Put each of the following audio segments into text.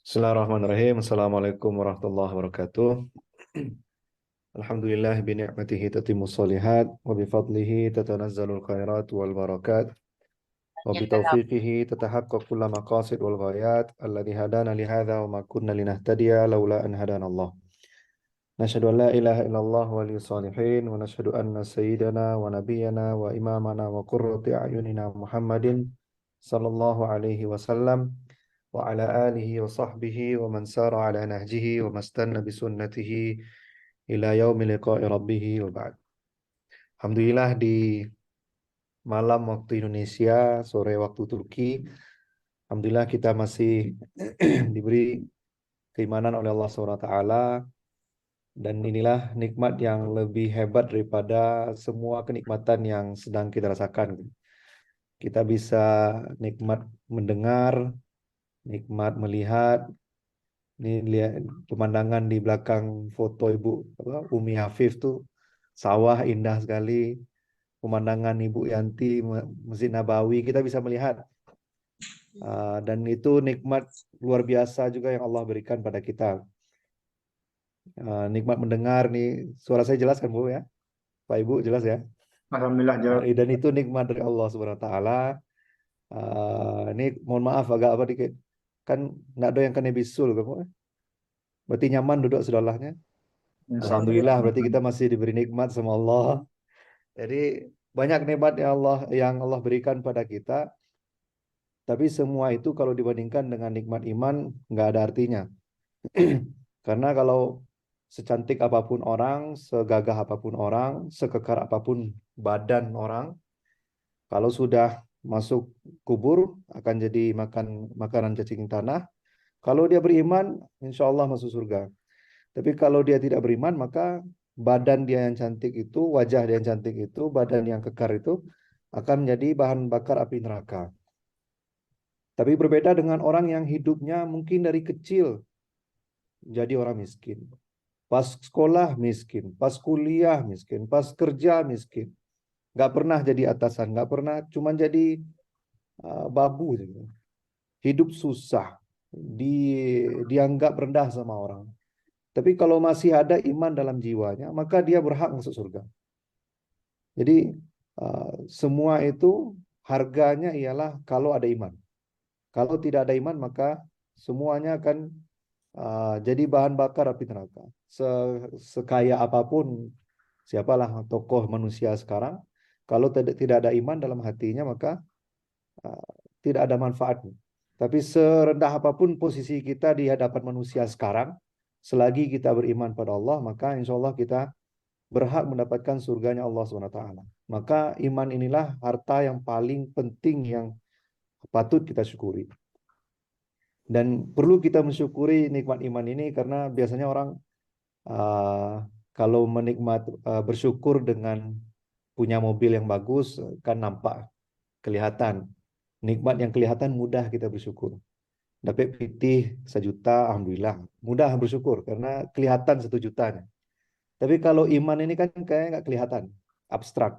Bismillahirrahmanirrahim. Assalamualaikum warahmatullahi wabarakatuh. Alhamdulillah bi ni'matihi tatimmus shalihat wa bi fadlihi tatanazzalul khairat wal barakat wa bi taufiqihi tatahaqqaqu kullu maqasid wal ghayat alladhi hadana li hadza wa ma kunna linahtadiya laula an hadana Allah. Nashhadu an la ilaha illallah waliyus shalihin wa nashhadu anna sayyidana wa nabiyyana wa imamana wa qurrati a'yunina Muhammadin sallallahu alaihi wasallam wa ala alihi wa sahbihi wa man sara ala nahjihi wa mastanna bi sunnatihi ila yaumi liqa'i rabbih wa ba'd. Alhamdulillah di malam waktu Indonesia, sore waktu Turki, alhamdulillah kita masih diberi keimanan oleh Allah Subhanahu wa taala, dan inilah nikmat yang lebih hebat daripada semua kenikmatan yang sedang kita rasakan. Kita bisa nikmat mendengar, nikmat melihat. Ini lihat pemandangan di belakang foto Ibu Umi Hafif tuh, sawah indah sekali. Pemandangan Ibu Yanti, Masjid Nabawi, kita bisa melihat. Dan itu nikmat luar biasa juga yang Allah berikan pada kita. Nikmat mendengar nih, suara saya jelas kan Bu ya? Pak Ibu jelas ya? Alhamdulillah jawab. Dan itu nikmat dari Allah Subhanahu wa taala. Ini mohon maaf agak apa dikit. Kan nggak ada yang kena bisul kan Bu? Berarti nyaman duduk sebelahnya. Insya Alhamdulillah berarti Allah. kita masih diberi nikmat sama Allah. Jadi banyak nikmat yang Allah berikan pada kita, tapi semua itu kalau dibandingkan dengan nikmat iman nggak ada artinya. Karena kalau secantik apapun orang, segagah apapun orang, sekekar apapun badan orang, kalau sudah masuk kubur akan jadi makanan cacing tanah. Kalau dia beriman, insya Allah masuk surga. Tapi kalau dia tidak beriman, maka badan dia yang cantik itu, wajah dia yang cantik itu, badan yang kekar itu akan menjadi bahan bakar api neraka. Tapi berbeda dengan orang yang hidupnya mungkin dari kecil jadi orang miskin. Pas sekolah miskin, pas kuliah miskin, pas kerja miskin. Nggak pernah jadi atasan, nggak pernah, cuma jadi babu gitu. Hidup susah, dianggap rendah sama orang. Tapi kalau masih ada iman dalam jiwanya, maka dia berhak masuk surga. Jadi semua itu harganya ialah kalau ada iman. Kalau tidak ada iman, maka semuanya akan jadi bahan bakar api neraka. Sekaya apapun siapalah tokoh manusia sekarang, kalau tidak ada iman dalam hatinya, maka uh, tidak ada manfaatnya. Tapi serendah apapun posisi kita di hadapan manusia sekarang, selagi kita beriman pada Allah, maka insya Allah kita berhak mendapatkan surganya Allah SWT. Maka iman inilah harta yang paling penting yang patut kita syukuri. Dan perlu kita mensyukuri nikmat iman ini karena biasanya orang kalau bersyukur dengan punya mobil yang bagus kan nampak, kelihatan. Nikmat yang kelihatan mudah kita bersyukur. Dapat pitih 1 juta, alhamdulillah. Mudah bersyukur karena kelihatan 1 jutanya. Tapi kalau iman ini kan kayak nggak kelihatan, abstrak.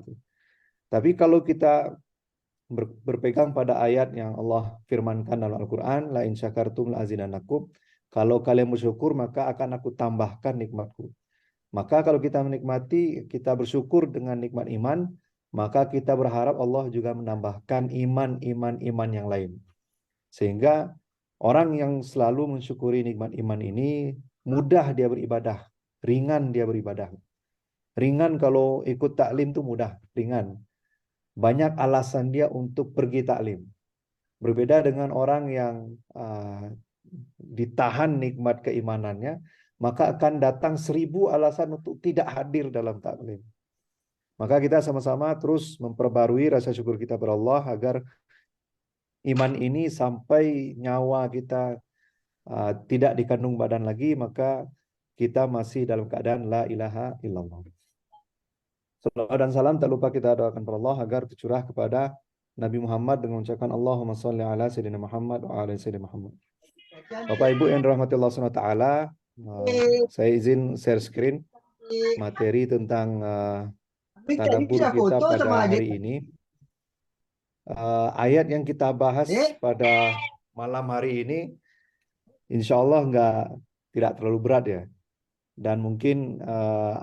Tapi kalau kita berpegang pada ayat yang Allah firmankan dalam Al-Quran, la in syakartum la azidannakum. Kalau kalian bersyukur, maka akan aku tambahkan nikmatku. Maka kalau kita menikmati, kita bersyukur dengan nikmat iman, maka kita berharap Allah juga menambahkan iman yang lain. Sehingga orang yang selalu mensyukuri nikmat iman ini, mudah dia beribadah, ringan dia beribadah. Ringan kalau ikut taklim itu mudah, ringan. Banyak alasan dia untuk pergi taklim. Berbeda dengan orang yang ditahan nikmat keimanannya, maka akan datang 1.000 alasan untuk tidak hadir dalam taklim. Maka kita sama-sama terus memperbarui rasa syukur kita kepada Allah agar iman ini sampai nyawa kita tidak dikandung badan lagi, maka kita masih dalam keadaan la ilaha illallah. Salawat dan salam tak lupa kita doakan kepada Allah agar tercurah kepada Nabi Muhammad dengan mengucapkan Allahumma sholli ala Sayyidina Muhammad wa ala Sayyidina Muhammad. Bapak Ibu yang dirahmati Allah SWT, saya izin share screen materi tentang tadabbur kita pada hari ini. Ayat yang kita bahas pada malam hari ini insya Allah tidak terlalu berat ya. Dan mungkin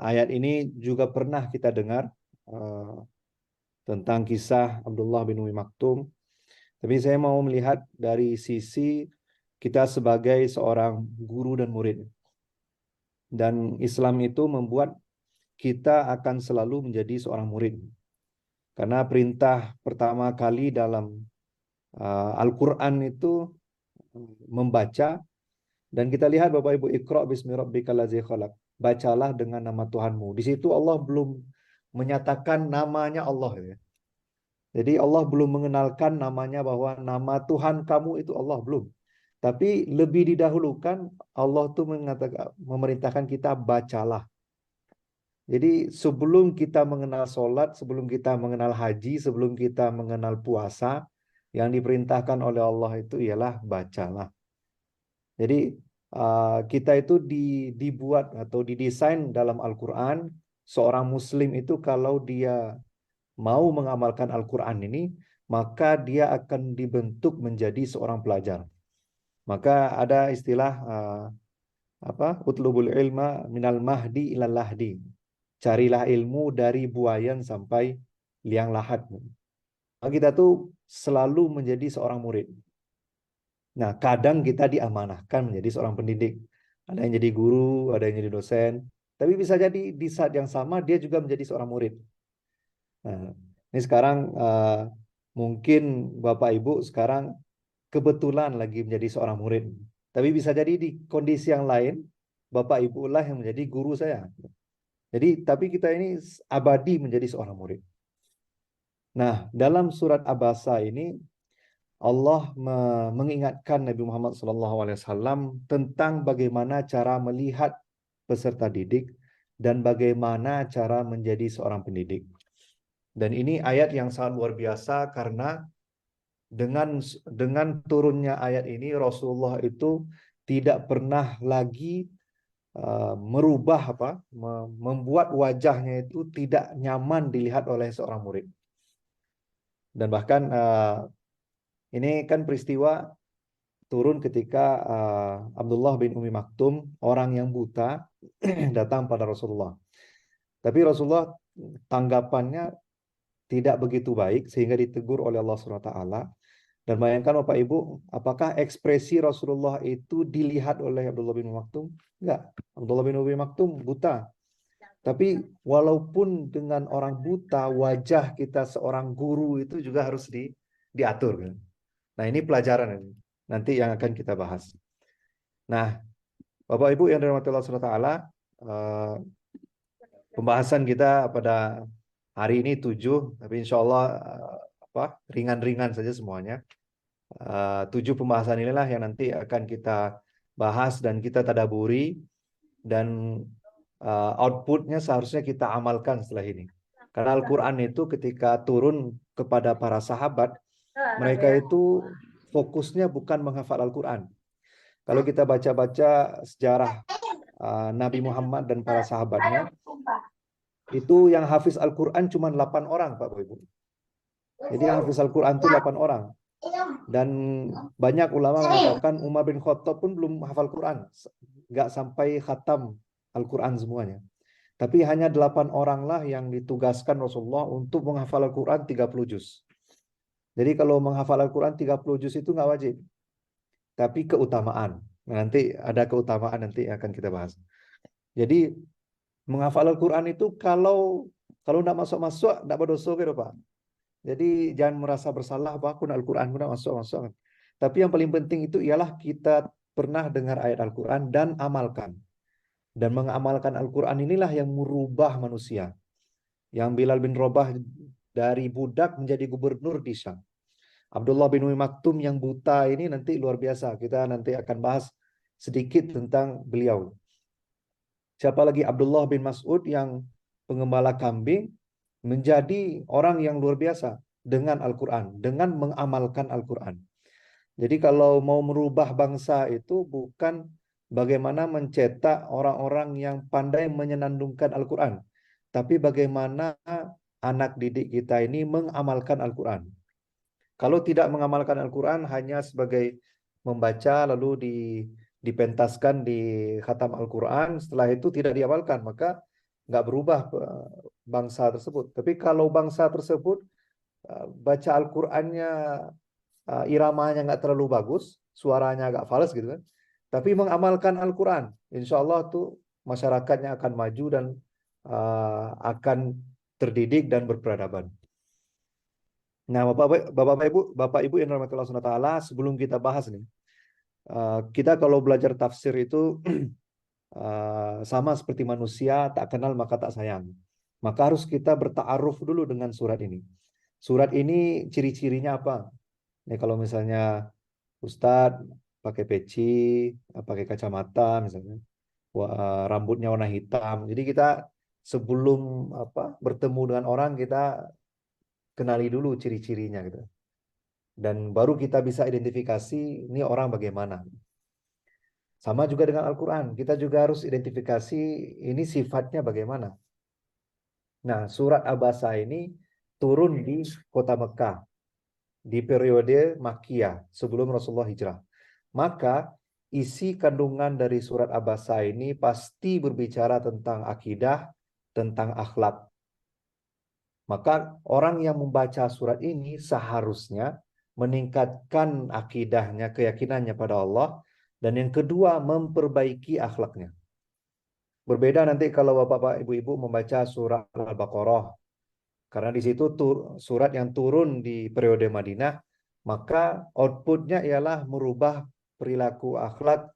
ayat ini juga pernah kita dengar eh, tentang kisah Abdullah bin Umi Maktum. Tapi saya mau melihat dari sisi kita sebagai seorang guru dan murid. Dan Islam itu membuat kita akan selalu menjadi seorang murid. Karena perintah pertama kali dalam Al-Quran itu membaca. Dan kita lihat Bapak Ibu, Iqra bismi rabbikal ladzi khalaq. Bacalah dengan nama Tuhanmu. Di situ Allah belum menyatakan namanya Allah ya. Jadi Allah belum mengenalkan namanya bahwa nama Tuhan kamu itu Allah belum. Tapi lebih didahulukan Allah tuh memerintahkan kita bacalah. Jadi sebelum kita mengenal sholat, sebelum kita mengenal haji, sebelum kita mengenal puasa, yang diperintahkan oleh Allah itu ialah bacalah. Jadi kita itu dibuat atau didesain dalam Al-Quran, seorang Muslim itu kalau dia mau mengamalkan Al-Quran ini, maka dia akan dibentuk menjadi seorang pelajar. Maka ada istilah utlubul ilma minal mahdi ilal lahdi. Carilah ilmu dari buayan sampai liang lahat. Maka kita tuh selalu menjadi seorang murid. Nah, kadang kita diamanahkan menjadi seorang pendidik. Ada yang jadi guru, ada yang jadi dosen. Tapi bisa jadi di saat yang sama dia juga menjadi seorang murid. Nah, ini sekarang mungkin Bapak Ibu sekarang kebetulan lagi menjadi seorang murid. Tapi bisa jadi di kondisi yang lain, Bapak Ibu lah yang menjadi guru saya. Jadi, tapi kita ini abadi menjadi seorang murid. Nah, dalam surat Abasa ini Allah mengingatkan Nabi Muhammad SAW tentang bagaimana cara melihat peserta didik dan bagaimana cara menjadi seorang pendidik. Dan ini ayat yang sangat luar biasa karena dengan turunnya ayat ini Rasulullah itu tidak pernah lagi merubah membuat wajahnya itu tidak nyaman dilihat oleh seorang murid. Dan bahkan ini kan peristiwa turun ketika Abdullah bin Umi Maktum, orang yang buta, datang pada Rasulullah. Tapi Rasulullah tanggapannya tidak begitu baik sehingga ditegur oleh Allah SWT. Dan bayangkan Bapak Ibu, apakah ekspresi Rasulullah itu dilihat oleh Abdullah bin Umi Maktum? Enggak. Abdullah bin Umi Maktum buta. Tapi walaupun dengan orang buta, wajah kita seorang guru itu juga harus diatur. Nah, ini pelajaran ini. Nanti yang akan kita bahas. Nah, Bapak Ibu yang dirahmati Allah SWT, pembahasan kita pada hari ini 7, tapi insya Allah ringan-ringan saja semuanya. 7 pembahasan inilah yang nanti akan kita bahas dan kita tadaburi, dan outputnya seharusnya kita amalkan setelah ini. Karena Al-Quran itu ketika turun kepada para sahabat, mereka itu fokusnya bukan menghafal Al-Quran. Kalau kita baca-baca sejarah Nabi Muhammad dan para sahabatnya, itu yang hafiz Al-Quran cuma 8 orang, Pak Ibu. Jadi yang hafiz Al-Quran itu 8 orang. Dan banyak ulama mengatakan Umar bin Khattab pun belum hafal Quran. Nggak sampai khatam Al-Quran semuanya. Tapi hanya 8 orang lah yang ditugaskan Rasulullah untuk menghafal Al-Quran 30 juz. Jadi kalau menghafal Al-Quran 30 juz itu nggak wajib. Tapi keutamaan. Nah, nanti ada keutamaan nanti akan kita bahas. Jadi menghafal Al-Quran itu kalau nggak masuk-masuk, nggak berdosa gitu Pak. Jadi jangan merasa bersalah, Pak, aku Al-Quran, aku nggak masuk-masuk. Tapi yang paling penting itu ialah kita pernah dengar ayat Al-Quran dan amalkan. Dan mengamalkan Al-Quran inilah yang merubah manusia. Yang Bilal bin Rabah dari budak menjadi gubernur di Syam. Abdullah bin Umi Maktum yang buta ini nanti luar biasa. Kita nanti akan bahas sedikit tentang beliau. Siapa lagi? Abdullah bin Mas'ud yang pengembala kambing menjadi orang yang luar biasa dengan Al-Quran, dengan mengamalkan Al-Quran. Jadi kalau mau merubah bangsa itu bukan bagaimana mencetak orang-orang yang pandai menyenandungkan Al-Quran, tapi bagaimana anak didik kita ini mengamalkan Al-Quran. Kalau tidak mengamalkan Al-Quran hanya sebagai membaca lalu dipentaskan di khatam Al-Quran, setelah itu tidak diamalkan, maka nggak berubah bangsa tersebut. Tapi kalau bangsa tersebut baca Al-Qurannya iramanya nggak terlalu bagus, suaranya agak fals gitu kan, tapi mengamalkan Al-Quran, insya Allah tuh masyarakatnya akan maju dan akan terdidik dan berperadaban. Nah, Bapak Ibu yang dirahmati Allah Subhanahu wa taala, sebelum kita bahas nih, kita kalau belajar tafsir itu sama seperti manusia, tak kenal maka tak sayang. Maka harus kita bertaaruf dulu dengan surat ini. Surat ini ciri-cirinya apa? Nih kalau misalnya Ustadz pakai peci, pakai kacamata misalnya, rambutnya warna hitam. Jadi kita sebelum bertemu dengan orang, kita kenali dulu ciri-cirinya gitu. Dan baru kita bisa identifikasi ini orang bagaimana. Sama juga dengan Al-Quran, kita juga harus identifikasi ini sifatnya bagaimana. Nah, surat Abasa ini turun di kota Mekah di periode Makkiyah sebelum Rasulullah hijrah. Maka isi kandungan dari surat Abasa ini pasti berbicara tentang akidah, tentang akhlak. Maka orang yang membaca surat ini seharusnya meningkatkan akidahnya, keyakinannya pada Allah, dan yang kedua memperbaiki akhlaknya. Berbeda nanti kalau Bapak Ibu membaca surat Al-Baqarah, karena di situ surat yang turun di periode Madinah, maka outputnya ialah merubah perilaku akhlak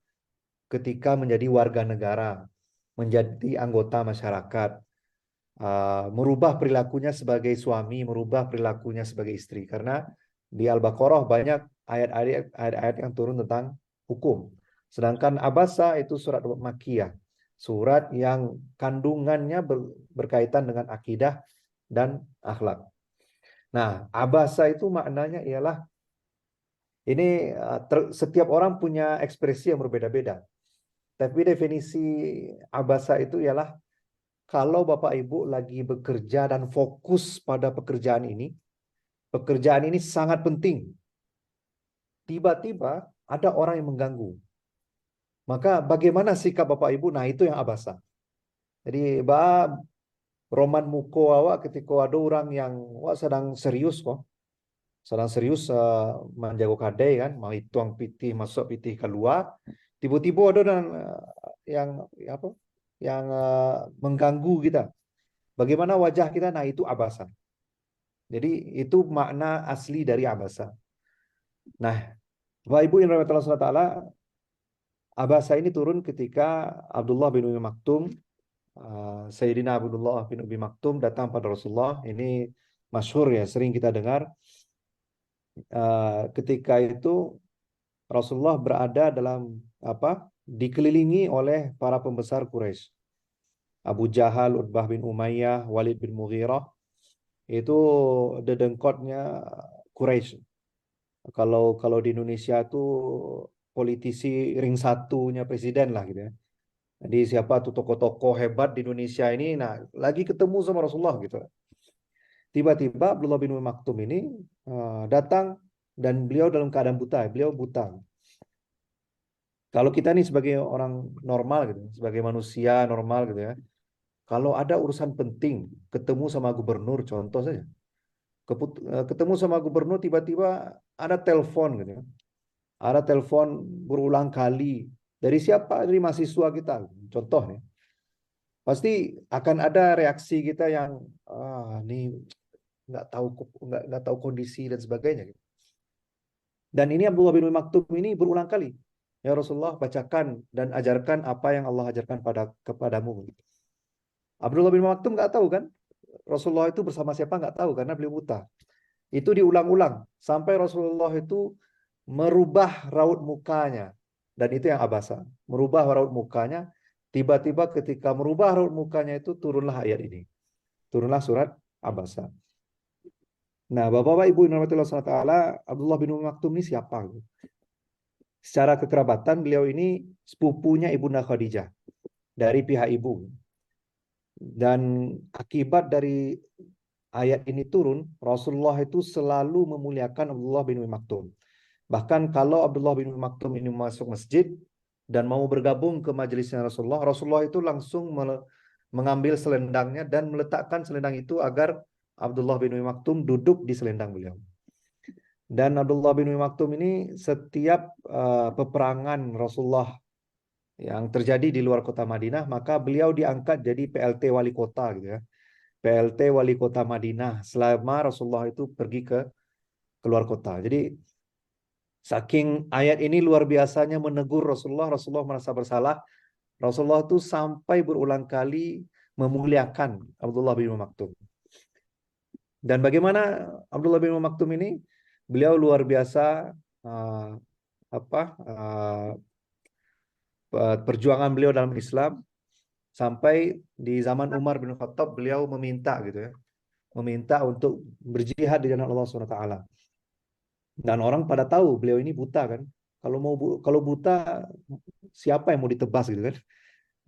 ketika menjadi warga negara, menjadi anggota masyarakat, merubah perilakunya sebagai suami, merubah perilakunya sebagai istri. Karena di Al-Baqarah banyak ayat-ayat yang turun tentang hukum. Sedangkan Abasa itu surat Makkiyah, surat yang kandungannya berkaitan dengan akidah dan akhlak. Nah, Abasa itu maknanya ialah ini setiap orang punya ekspresi yang berbeda-beda. Tapi definisi Abasa itu ialah kalau Bapak Ibu lagi bekerja dan fokus pada pekerjaan ini sangat penting. Tiba-tiba ada orang yang mengganggu. Maka bagaimana sikap Bapak Ibu? Nah, itu yang Abasa. Jadi, Roman muko awak ketika ada orang yang sedang serius kok. Sedang serius menjago kadai kan, mau tuang pitih masuk pitih keluar, tiba-tiba ada dan yang apa? Yang mengganggu kita. Bagaimana wajah kita? Nah, itu Abasa. Jadi itu makna asli dari Abasa. Nah, Bapak Ibu yang rahmatullah SWT, Abasa ini turun ketika Abdullah bin Umi Maktum, Sayyidina Abdullah bin Umi Maktum datang pada Rasulullah. Ini masyhur ya, sering kita dengar. Ketika itu Rasulullah berada dalam dikelilingi oleh para pembesar Quraisy. Abu Jahal, Utbah bin Umayyah, Walid bin Mughirah, itu dedengkotnya Quraisy. Kalau di Indonesia tuh politisi ring satunya presiden lah gitu ya. Jadi siapa tuh tokoh-tokoh hebat di Indonesia ini, nah lagi ketemu sama Rasulullah gitu. Tiba-tiba Abdullah bin Umi Maktum ini datang dan beliau dalam keadaan buta, beliau buta. Kalau kita nih sebagai orang normal gitu, sebagai manusia normal gitu ya, kalau ada urusan penting, ketemu sama gubernur contoh saja, ketemu sama gubernur tiba-tiba ada telepon gitu ya. Ada telepon berulang kali dari siapa? Dari mahasiswa kita. Contoh nih. Pasti akan ada reaksi kita yang ini nggak tahu kondisi dan sebagainya gitu. Dan ini Abdullah bin Maktum ini berulang kali. Ya Rasulullah, bacakan dan ajarkan apa yang Allah ajarkan kepadamu. Abdullah bin Maktum nggak tahu kan? Rasulullah itu bersama siapa nggak tahu karena beliau buta. Itu diulang-ulang sampai Rasulullah itu merubah raut mukanya. Dan itu yang Abasa. Merubah raut mukanya. Tiba-tiba ketika merubah raut mukanya itu turunlah ayat ini. Turunlah surat Abasa. Nah, Bapak-Bapak Ibu yang dirahmati Allah SWT, Abdullah bin Maktum ini siapa? Secara kekerabatan beliau ini sepupunya Ibunda Khadijah dari pihak ibu. Dan akibat dari ayat ini turun, Rasulullah itu selalu memuliakan Abdullah bin Maktum. Bahkan kalau Abdullah bin Maktum ini masuk masjid, dan mau bergabung ke majelisnya Rasulullah, Rasulullah itu langsung mengambil selendangnya dan meletakkan selendang itu agar Abdullah bin Umi Maktum duduk di selendang beliau. Dan Abdullah bin Umi Maktum ini setiap peperangan Rasulullah yang terjadi di luar kota Madinah, maka beliau diangkat jadi PLT wali kota gitu ya. PLT wali kota Madinah selama Rasulullah itu pergi ke keluar kota. Jadi saking ayat ini luar biasanya menegur Rasulullah, Rasulullah merasa bersalah. Rasulullah itu sampai berulang kali memuliakan Abdullah bin Maktum. Dan bagaimana Abdullah bin Maktum ini? Beliau luar biasa uh, apa uh, perjuangan beliau dalam Islam sampai di zaman Umar bin Khattab beliau meminta gitu ya, meminta untuk berjihad di jalan Allah SWT. Dan orang pada tahu beliau ini buta kan. Kalau buta siapa yang mau ditebas gitu kan?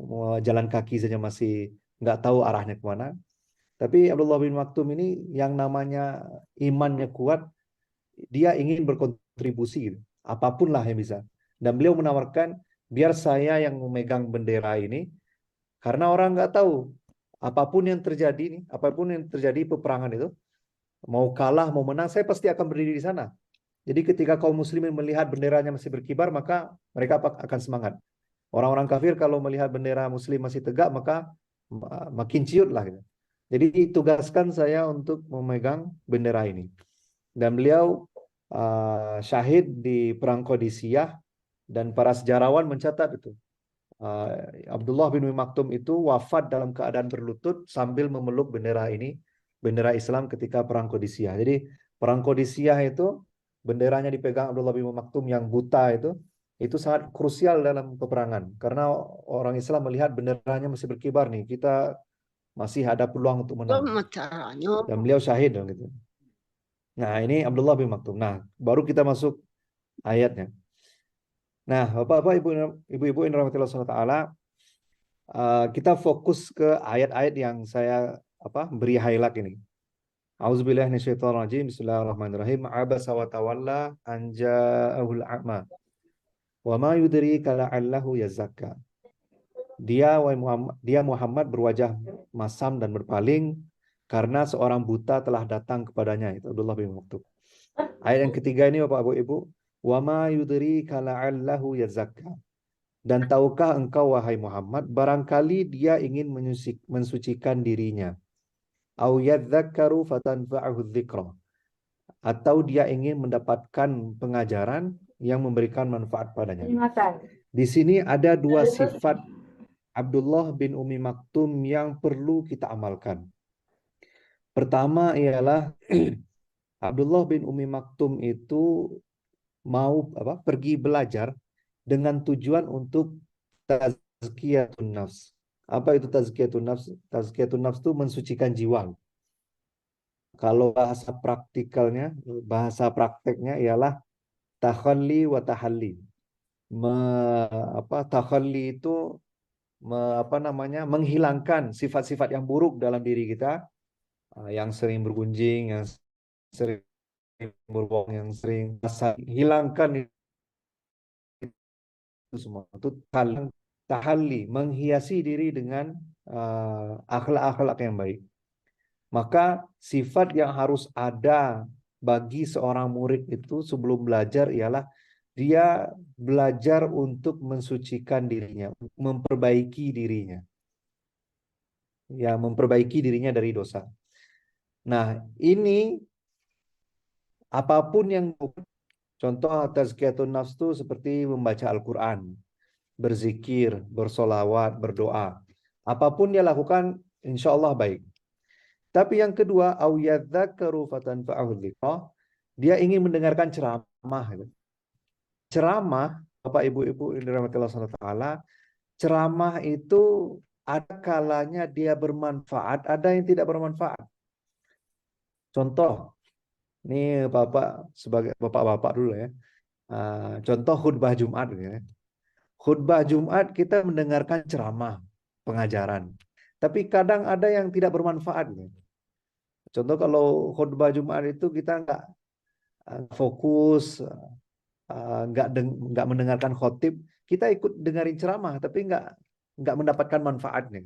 Mau jalan kaki saja masih nggak tahu arahnya kemana. Tapi Abdullah bin Maktum ini yang namanya imannya kuat, dia ingin berkontribusi gitu. Apapun lah yang bisa. Dan beliau menawarkan, biar saya yang memegang bendera ini, karena orang nggak tahu apapun yang terjadi nih, apapun yang terjadi peperangan itu, mau kalah mau menang, saya pasti akan berdiri di sana. Jadi ketika kaum muslimin melihat benderanya masih berkibar, maka mereka akan semangat. Orang-orang kafir kalau melihat bendera muslim masih tegak, maka makin ciut lah gitu. Jadi tugaskan saya untuk memegang bendera ini. Dan beliau syahid di perang Qadisiyah, dan para sejarawan mencatat itu. Abdullah bin Maktum itu wafat dalam keadaan berlutut sambil memeluk bendera ini, bendera Islam ketika perang Qadisiyah. Jadi perang Qadisiyah itu benderanya dipegang Abdullah bin Maktum yang buta itu sangat krusial dalam peperangan karena orang Islam melihat benderanya masih berkibar nih, kita masih ada peluang untuk menang. Gimana caranya? Dan beliau syahid dong gitu. Nah, ini Abdullah bin Maktum. Nah, baru kita masuk ayatnya. Nah, Bapak-bapak, Ibu-ibu yang dirahmati Allah Subhanahu wa taala, kita fokus ke ayat-ayat yang saya beri highlight ini. Auzubillahi minasyaitonirrajim. Bismillahirrahmanirrahim. Abasa wa tawalla an ja'ahul a'ma. Wa ma yudrika la'allahu yazakka. Dia Muhammad berwajah masam dan berpaling karena seorang buta telah datang kepadanya, itu Abdullah bin Maktum. Ayat yang ketiga ini Bapak Ibu, wa ma yudrika la'allahu yazakka. Dan tahukah engkau wahai Muhammad, barangkali dia ingin mensucikan dirinya. Au yadzakkaru fatanfa'ahu dzikra. Atau dia ingin mendapatkan pengajaran yang memberikan manfaat padanya. Di sini ada dua sifat Abdullah bin Umi Maktum yang perlu kita amalkan. Pertama ialah Abdullah bin Umi Maktum itu mau pergi belajar dengan tujuan untuk tazkiyatun nafs. Apa itu tazkiyatun nafs? Tazkiyatun nafs itu mensucikan jiwa. Kalau bahasa prakteknya ialah takhalli wa tahalli. Takhalli itu menghilangkan sifat-sifat yang buruk dalam diri kita, yang sering bergunjing, yang sering berbohong, yang sering hilangkan itu semua. Itu tahalli, menghiasi diri dengan akhlak-akhlak yang baik. Maka sifat yang harus ada bagi seorang murid itu sebelum belajar ialah dia belajar untuk mensucikan dirinya, memperbaiki dirinya. Ya, memperbaiki dirinya dari dosa. Nah, ini apapun yang contoh tazkiyatun nafs itu seperti membaca Al-Quran, berzikir, bersolawat, berdoa. Apapun dia lakukan, insya Allah baik. Tapi yang kedua, au yadzakkaru fatanfa'ahu dzikra, dia ingin mendengarkan ceramah. Ceramah, Bapak Ibu-ibu yang dirahmati Allah Subhanahu wa taala, ceramah itu ada kalanya dia bermanfaat, ada yang tidak bermanfaat. Contoh, ini Bapak sebagai Bapak-bapak dulu ya. Contoh khutbah Jumat ya. Khutbah Jumat kita mendengarkan ceramah, pengajaran. Tapi kadang ada yang tidak bermanfaat. Ya. Contoh kalau khutbah Jumat itu kita nggak fokus, nggak mendengarkan khotib, kita ikut dengerin ceramah tapi nggak mendapatkan manfaatnya.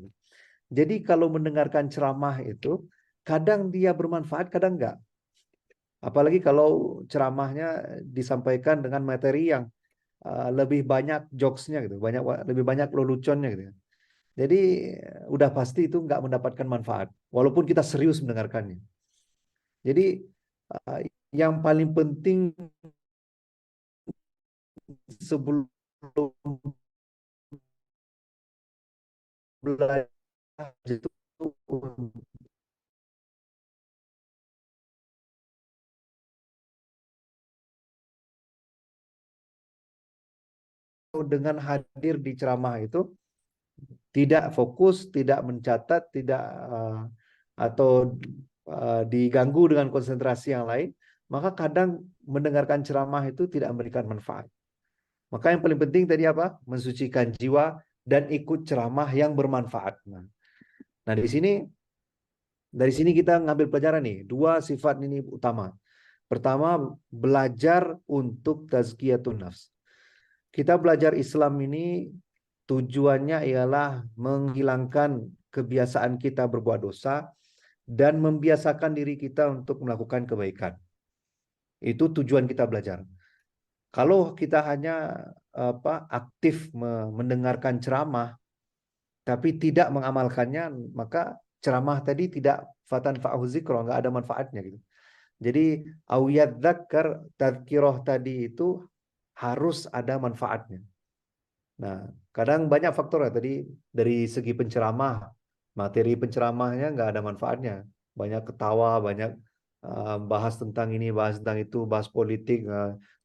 Jadi kalau mendengarkan ceramah itu kadang dia bermanfaat, kadang nggak. Apalagi kalau ceramahnya disampaikan dengan materi yang lebih banyak jokesnya gitu, lebih banyak leluconnya gitu. Jadi udah pasti itu nggak mendapatkan manfaat, walaupun kita serius mendengarkannya. Jadi uh, yang paling penting sebelum belajar itu dengan hadir di ceramah itu tidak fokus, tidak mencatat, tidak atau diganggu dengan konsentrasi yang lain, maka kadang mendengarkan ceramah itu tidak memberikan manfaat. Maka yang paling penting tadi apa? Mensucikan jiwa dan ikut ceramah yang bermanfaat. Nah, dari sini kita ngambil pelajaran nih, dua sifat ini utama. Pertama, belajar untuk tazkiyatun nafs. Kita belajar Islam ini tujuannya ialah menghilangkan kebiasaan kita berbuat dosa dan membiasakan diri kita untuk melakukan kebaikan. Itu tujuan kita belajar. Kalau kita hanya aktif mendengarkan ceramah tapi tidak mengamalkannya, maka ceramah tadi tidak fatan fa'hu zikra, nggak ada manfaatnya gitu. Jadi awiyad dzakar tadhkirah tadi itu harus ada manfaatnya. Nah, kadang banyak faktor ya tadi dari segi penceramah, materi penceramahnya nggak ada manfaatnya. Banyak ketawa, banyak bahas tentang ini, bahas tentang itu, bahas politik,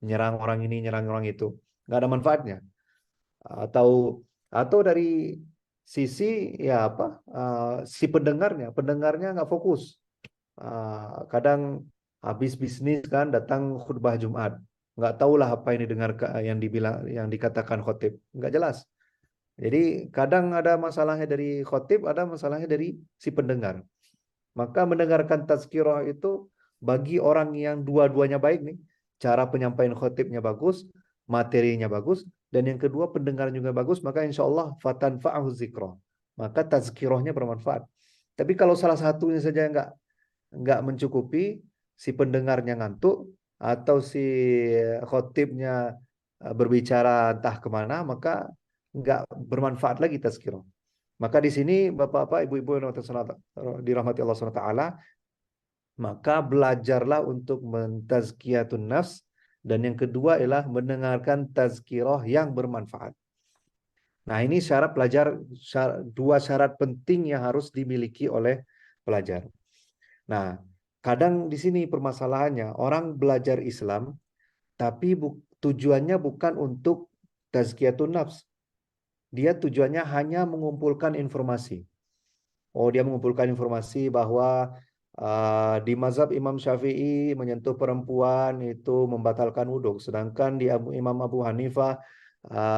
nyerang orang ini, nyerang orang itu, nggak ada manfaatnya. Atau dari sisi ya apa si pendengarnya nggak fokus. Kadang habis bisnis kan datang khutbah Jumat, nggak tahulah apa yang didengar yang dibilang yang dikatakan khotib, nggak jelas. Jadi kadang ada masalahnya dari khotib, ada masalahnya dari si pendengar. Maka mendengarkan tazkirah itu bagi orang yang dua-duanya baik nih, cara penyampaian khotibnya bagus, materinya bagus, dan yang kedua pendengar juga bagus, maka insya Allah fatan fa'ahu zikra. Maka tazkirahnya bermanfaat. Tapi kalau salah satunya saja nggak mencukupi, si pendengarnya ngantuk atau si khotibnya berbicara entah kemana, maka nggak bermanfaat lagi tazkirah. Maka di sini Bapak-bapak, Ibu-ibu yang dirahmati Allah SWT, maka belajarlah untuk mentazkiyatun nafs, dan yang kedua ialah mendengarkan tazkirah yang bermanfaat. Nah, ini dua syarat penting yang harus dimiliki oleh pelajar. Nah, kadang di sini permasalahannya orang belajar Islam tapi tujuannya bukan untuk tazkiyatun nafs. Dia tujuannya hanya mengumpulkan informasi. Oh, dia mengumpulkan informasi bahwa di mazhab Imam Syafi'i menyentuh perempuan itu membatalkan wudhu, sedangkan di Imam Abu Hanifah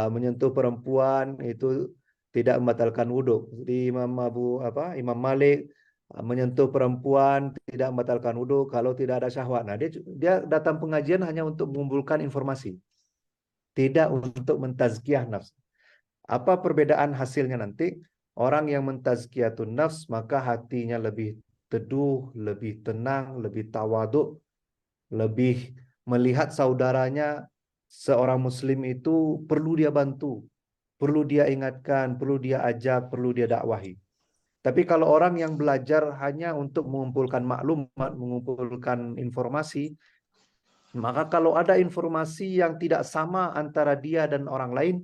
menyentuh perempuan itu tidak membatalkan wudhu. Di Imam Malik menyentuh perempuan tidak membatalkan wudhu kalau tidak ada syahwat. Nah, dia datang pengajian hanya untuk mengumpulkan informasi, tidak untuk mentazkiyah nafs. Apa perbedaan hasilnya nanti? Orang yang mentazkiyatun nafs, maka hatinya lebih teduh, lebih tenang, lebih tawaduk, lebih melihat saudaranya seorang muslim itu perlu dia bantu, perlu dia ingatkan, perlu dia ajak, perlu dia dakwahi. Tapi kalau orang yang belajar hanya untuk mengumpulkan maklumat, mengumpulkan informasi, maka kalau ada informasi yang tidak sama antara dia dan orang lain,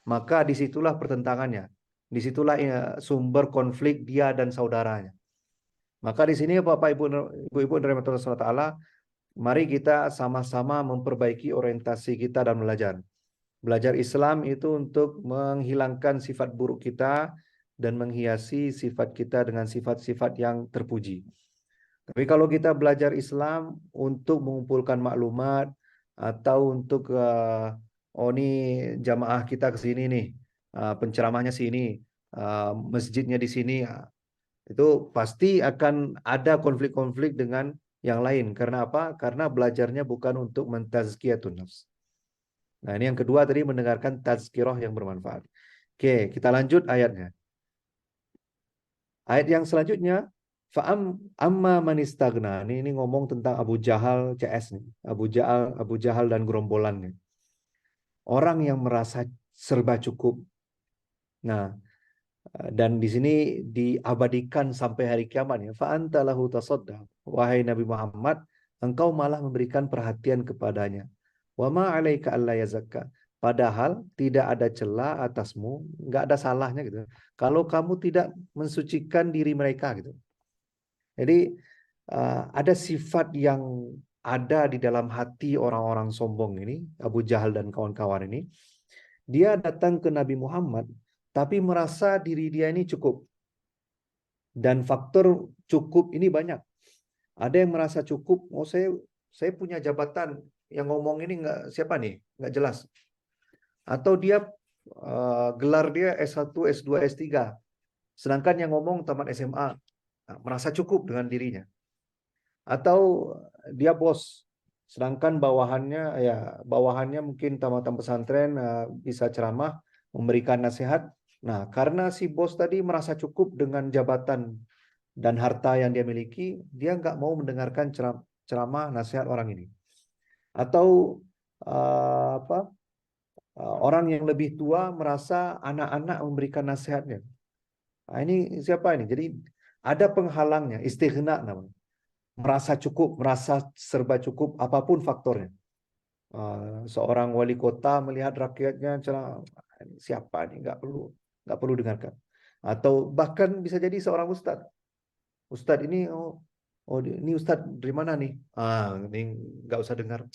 maka disitulah pertentangannya. Disitulah sumber konflik dia dan saudaranya. Maka di sini Bapak Ibu Ibu dari Allah SWT, mari kita sama-sama memperbaiki orientasi kita dan belajar. Belajar Islam itu untuk menghilangkan sifat buruk kita dan menghiasi sifat kita dengan sifat-sifat yang terpuji. Tapi kalau kita belajar Islam untuk mengumpulkan maklumat atau untuk ini jamaah kita ke sini nih, penceramahnya sini, masjidnya di sini, itu pasti akan ada konflik-konflik dengan yang lain. Karena apa? Karena belajarnya bukan untuk mentazkiyatun nafs. Nah, ini yang kedua tadi mendengarkan tazkirah yang bermanfaat. Oke, kita lanjut ayatnya. Ayat yang selanjutnya, fa'am amma man istaghna. Ini ngomong tentang Abu Jahal CS nih. Abu Jahal dan gerombolannya. Orang yang merasa serba cukup. Nah, dan di sini diabadikan sampai hari kiamat ya. Fa'anta lahu tasaddaq. Wahai Nabi Muhammad, engkau malah memberikan perhatian kepadanya. Wa ma 'alaika alla yazakka. Padahal tidak ada celah atasmu, nggak ada salahnya gitu. Kalau kamu tidak mensucikan diri mereka gitu. Jadi ada sifat yang ada di dalam hati orang-orang sombong ini, Abu Jahal dan kawan-kawan ini. Dia datang ke Nabi Muhammad, tapi merasa diri dia ini cukup. Dan faktor cukup ini banyak. Ada yang merasa cukup, oh saya punya jabatan, yang ngomong ini nggak siapa nih, nggak jelas. Atau dia gelar dia S1, S2, S3, sedangkan yang ngomong tamat SMA, merasa cukup dengan dirinya. Atau dia bos, sedangkan bawahannya mungkin tamatan pesantren, bisa ceramah, memberikan nasihat. Nah, karena si bos tadi merasa cukup dengan jabatan dan harta yang dia miliki, dia nggak mau mendengarkan ceramah nasihat orang ini. Atau orang yang lebih tua merasa anak-anak memberikan nasihatnya. Nah, ini siapa ini? Jadi ada penghalangnya, istighna namanya. Merasa cukup, merasa serba cukup, apapun faktornya. Seorang wali kota melihat rakyatnya, siapa ini? Nggak perlu dengarkan. Atau bahkan bisa jadi seorang ustadz. Ustadz ini, ini ustadz dari mana nih? Ini nggak usah dengar.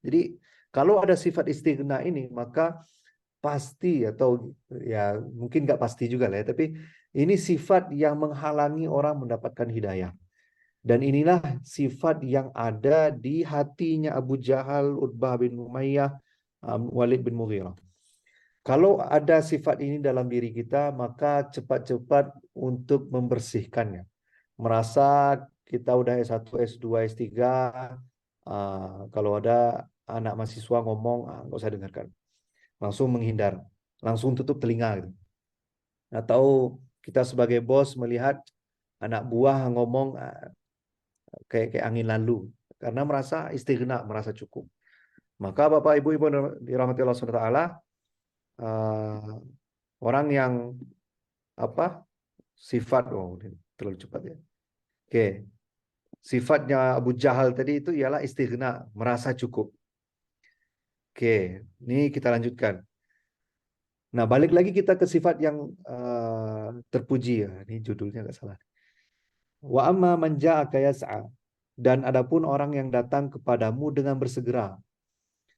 Jadi kalau ada sifat istighna ini, maka pasti, atau ya mungkin nggak pasti juga lah ya, tapi ini sifat yang menghalangi orang mendapatkan hidayah. Dan inilah sifat yang ada di hatinya Abu Jahal, Utbah bin Umayyah, Walid bin Mughirah. Kalau ada sifat ini dalam diri kita, maka cepat-cepat untuk membersihkannya. Merasa kita udah S1, S2, S3, kalau ada anak mahasiswa ngomong, nggak usah dengarkan. Langsung menghindar, langsung tutup telinga gitu. Atau kita sebagai bos melihat anak buah ngomong, kayak angin lalu, karena merasa istighna, merasa cukup. Maka Bapak Ibu dirahmati Allah SWT, orang yang sifat, terlalu cepat ya. Oke, sifatnya Abu Jahal tadi itu ialah istighna, merasa cukup. Oke, ini kita lanjutkan. Nah, balik lagi kita ke sifat yang terpuji ya. Ini judulnya nggak salah. Wa amma man ja'aka yas'a. Dan adapun orang yang datang kepadamu dengan bersegera.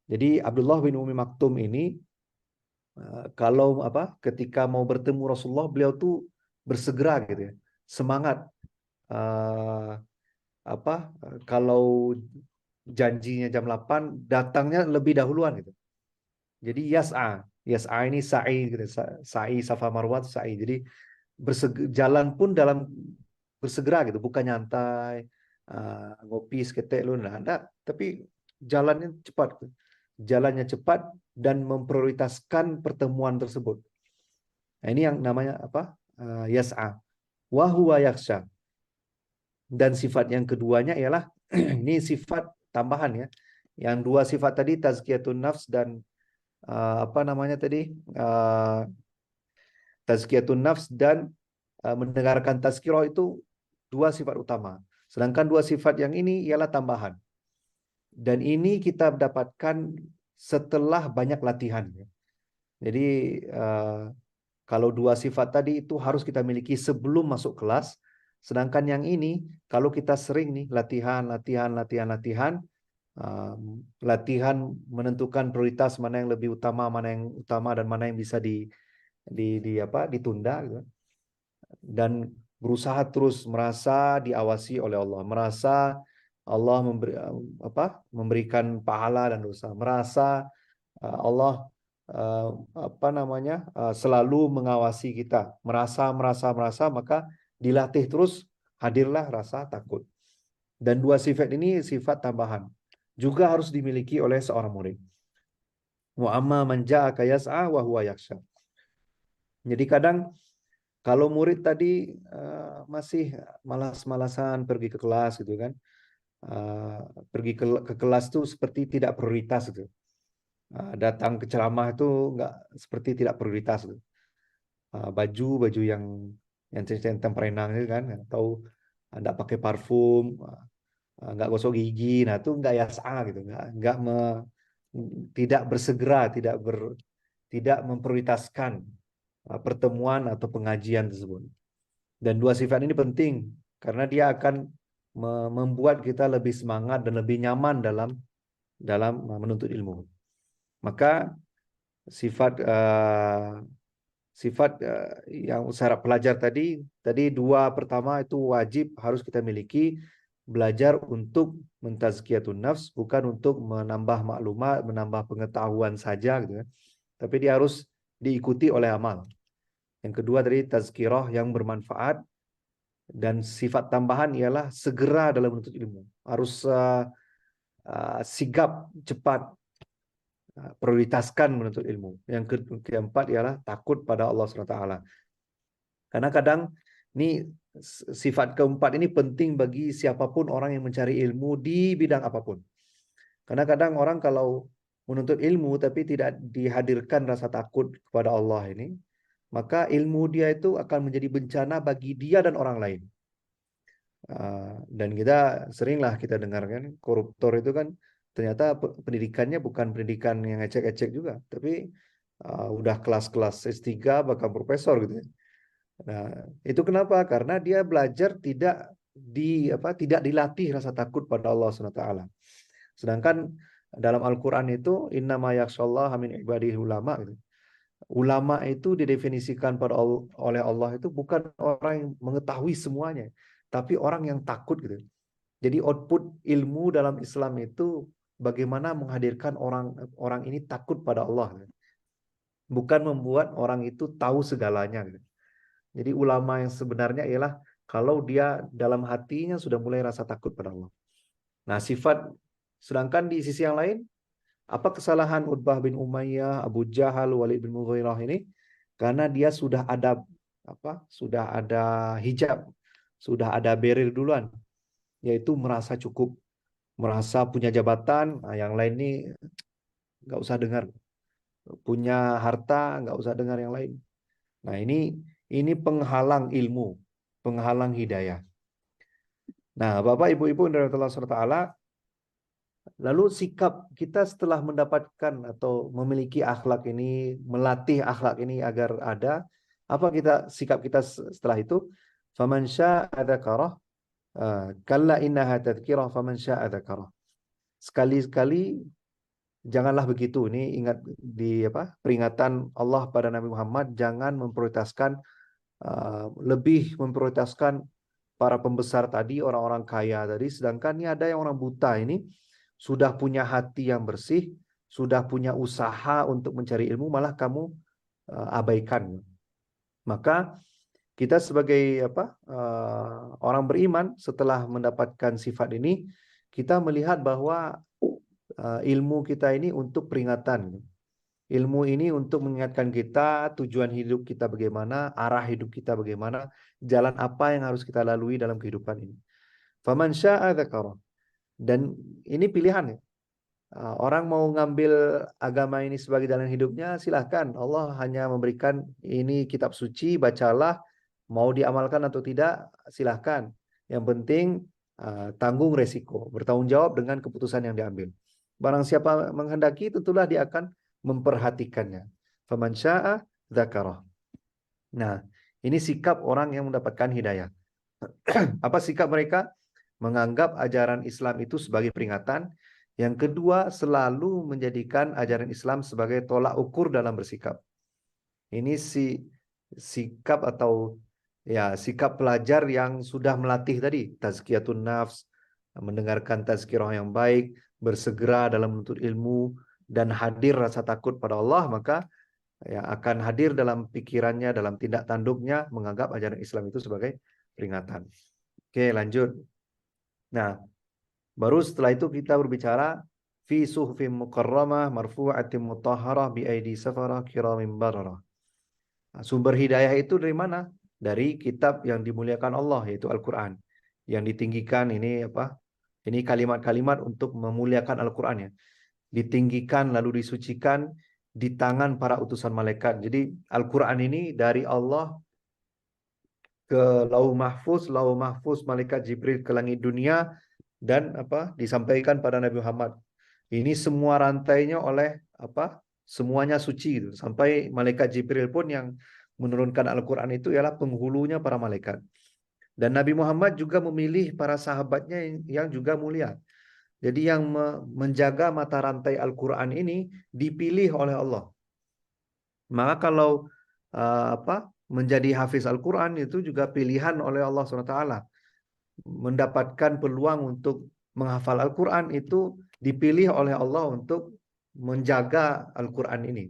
Jadi Abdullah bin Umi Maktum ini kalau ketika mau bertemu Rasulullah, beliau tuh bersegera gitu ya. Semangat. Kalau janjinya jam 8, datangnya lebih dahuluan gitu. Jadi Yas'a ini sa'i gitu. Sa'i Safa Marwah sa'i. Jadi jalan pun dalam bersegera gitu, bukan nyantai, ngopi seketek lu ada, tapi jalannya cepat. Jalannya cepat dan memprioritaskan pertemuan tersebut. Nah, ini yang namanya Yas'a. Wa huwa yakhsha. Dan sifat yang keduanya ialah ini sifat tambahan ya. Yang dua sifat tadi, tazkiyatun nafs dan tazkiyatun nafs dan mendengarkan tazkirah, itu dua sifat utama. Sedangkan dua sifat yang ini ialah tambahan. Dan ini kita dapatkan setelah banyak latihan. Jadi kalau dua sifat tadi itu harus kita miliki sebelum masuk kelas. Sedangkan yang ini, kalau kita sering nih latihan menentukan prioritas mana yang lebih utama, dan mana yang bisa ditunda gitu. Dan berusaha terus merasa diawasi oleh Allah, merasa Allah memberikan pahala dan dosa, merasa Allah selalu mengawasi kita, merasa, maka dilatih terus, hadirlah rasa takut. Dan dua sifat ini sifat tambahan, juga harus dimiliki oleh seorang murid. Wa amma man ja'aka yas'a wa huwa yakhsha. Jadi kadang kalau murid tadi masih malas-malasan pergi ke kelas gitu kan. Uh, Pergi ke kelas tuh seperti tidak prioritas gitu. Datang ke ceramah itu nggak seperti tidak prioritas gitu. Baju yang centang perenang itu kan, atau nggak pakai parfum, nggak gosok gigi, nah itu nggak yasa gitu, nggak tidak bersegera, tidak memprioritaskan pertemuan atau pengajian tersebut. Dan dua sifat ini penting karena dia akan membuat kita lebih semangat dan lebih nyaman dalam dalam menuntut ilmu. Maka sifat yang syarat pelajar tadi dua pertama itu wajib harus kita miliki, belajar untuk mentazkiyatun nafs, bukan untuk menambah maklumat, menambah pengetahuan saja gitu kan. Tapi dia harus diikuti oleh amal. Yang kedua dari tazkirah yang bermanfaat, dan sifat tambahan ialah segera dalam menuntut ilmu. Harus sigap, cepat, prioritaskan menuntut ilmu. Yang keempat ialah takut pada Allah SWT. Karena kadang ini sifat keempat ini penting bagi siapapun orang yang mencari ilmu di bidang apapun. Karena kadang orang kalau menuntut ilmu tapi tidak dihadirkan rasa takut kepada Allah ini, maka ilmu dia itu akan menjadi bencana bagi dia dan orang lain. Dan kita seringlah kita dengarkan koruptor itu kan ternyata pendidikannya bukan pendidikan yang ecek-ecek juga, tapi udah kelas-kelas S3 bahkan profesor gitu ya. Nah, itu kenapa? Karena dia belajar tidak dilatih rasa takut pada Allah SWT. Sedangkan dalam Al-Quran itu innama yakhsyallaha min ibadihi ulama gitu. Ulama itu didefinisikan oleh Allah itu bukan orang yang mengetahui semuanya, tapi orang yang takut gitu. Jadi output ilmu dalam Islam itu bagaimana menghadirkan orang ini takut pada Allah, gitu. Bukan membuat orang itu tahu segalanya gitu. Jadi ulama yang sebenarnya ialah kalau dia dalam hatinya sudah mulai rasa takut pada Allah. Nah, sedangkan di sisi yang lain, apa kesalahan Utbah bin Umayyah, Abu Jahal, Walid bin Mughirah ini? Karena dia sudah ada hijab, sudah ada barrier duluan, yaitu merasa cukup, merasa punya jabatan, yang lain ini nggak usah dengar, punya harta nggak usah dengar yang lain. Nah, ini penghalang ilmu, penghalang hidayah. Nah, Bapak Ibu-ibu dari Allah SWT, lalu sikap kita setelah mendapatkan atau memiliki akhlak ini, melatih akhlak ini agar ada, apa sikap kita setelah itu? Faman syaa'a dzakarah, kalla innaha tadhkirah faman syaa'a dzakarah. Sekali-sekali janganlah begitu. Ini ingat peringatan Allah pada Nabi Muhammad, jangan lebih memprioritaskan para pembesar tadi, orang-orang kaya tadi, sedangkan ini ada yang orang buta ini sudah punya hati yang bersih, sudah punya usaha untuk mencari ilmu, malah kamu abaikan. Maka kita sebagai orang beriman setelah mendapatkan sifat ini, kita melihat bahwa ilmu kita ini untuk peringatan. Ilmu ini untuk mengingatkan kita tujuan hidup kita bagaimana, arah hidup kita bagaimana, jalan apa yang harus kita lalui dalam kehidupan ini. Faman syaa'a dzakara. Dan ini pilihan ya. Orang mau ngambil agama ini sebagai jalan hidupnya, silahkan. Allah hanya memberikan ini kitab suci, bacalah. Mau diamalkan atau tidak, silahkan. Yang penting tanggung resiko, bertanggung jawab dengan keputusan yang diambil. Barang siapa menghendaki, tentulah dia akan memperhatikannya. Faman syaa'a dzakarah. Nah, ini sikap orang yang mendapatkan hidayah. Apa sikap mereka? Menganggap ajaran Islam itu sebagai peringatan. Yang kedua, selalu menjadikan ajaran Islam sebagai tolak ukur dalam bersikap. Ini sikap atau sikap pelajar yang sudah melatih tadi, tazkiyatun nafs, mendengarkan tazkirah yang baik, bersegera dalam menuntut ilmu, dan hadir rasa takut pada Allah, maka akan hadir dalam pikirannya, dalam tindak tanduknya, menganggap ajaran Islam itu sebagai peringatan. Oke, lanjut. Nah, baru setelah itu kita berbicara fi suhufin mukarramah marfu'atin mutahharah bi aidi safarah kiramin bararah. Nah, sumber hidayah itu dari mana? Dari kitab yang dimuliakan Allah, yaitu Al-Quran. Yang ditinggikan ini apa? Ini kalimat-kalimat untuk memuliakan Al-Quran ya. Ditinggikan lalu disucikan di tangan para utusan malaikat. Jadi Al-Quran ini dari Allah ke Lauh Mahfuz malaikat Jibril ke langit dunia dan apa? Disampaikan pada Nabi Muhammad. Ini semua rantainya oleh apa? Semuanya suci gitu. Sampai malaikat Jibril pun yang menurunkan Al-Quran itu ialah penghulunya para malaikat. Dan Nabi Muhammad juga memilih para sahabatnya yang juga mulia. Jadi yang menjaga mata rantai Al-Quran ini dipilih oleh Allah. Maka kalau menjadi hafiz Al-Quran itu juga pilihan oleh Allah SWT. Mendapatkan peluang untuk menghafal Al-Quran itu dipilih oleh Allah untuk menjaga Al-Quran ini.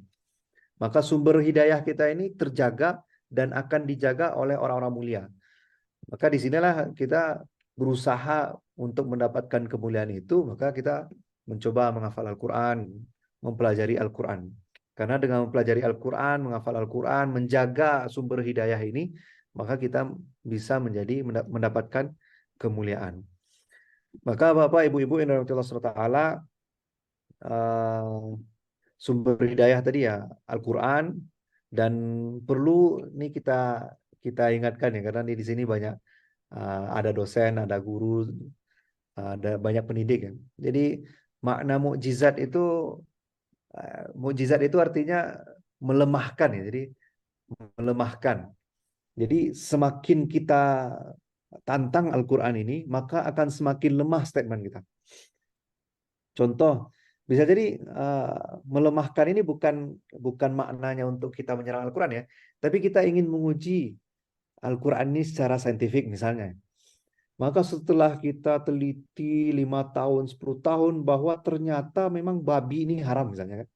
Maka sumber hidayah kita ini terjaga dan akan dijaga oleh orang-orang mulia. Maka disinilah kita berusaha untuk mendapatkan kemuliaan itu, maka kita mencoba menghafal Al-Quran, mempelajari Al-Quran. Karena dengan mempelajari Al-Quran, menghafal Al-Quran, menjaga sumber hidayah ini, maka kita bisa mendapatkan kemuliaan. Maka Bapak, Ibu-ibu yang dirahmati Allah SWT, sumber hidayah tadi ya Al-Quran, dan perlu nih kita ingatkan ya, karena di sini banyak ada dosen, ada guru, ada banyak pendidik ya. Jadi makna mukjizat itu artinya melemahkan ya. Jadi melemahkan. Jadi semakin kita tantang Al-Quran ini, maka akan semakin lemah statement kita. Contoh, bisa jadi melemahkan ini bukan maknanya untuk kita menyerang Al-Quran ya, tapi kita ingin menguji Al-Quran ini secara saintifik misalnya. Maka setelah kita teliti 5 tahun, 10 tahun bahwa ternyata memang babi ini haram misalnya kan.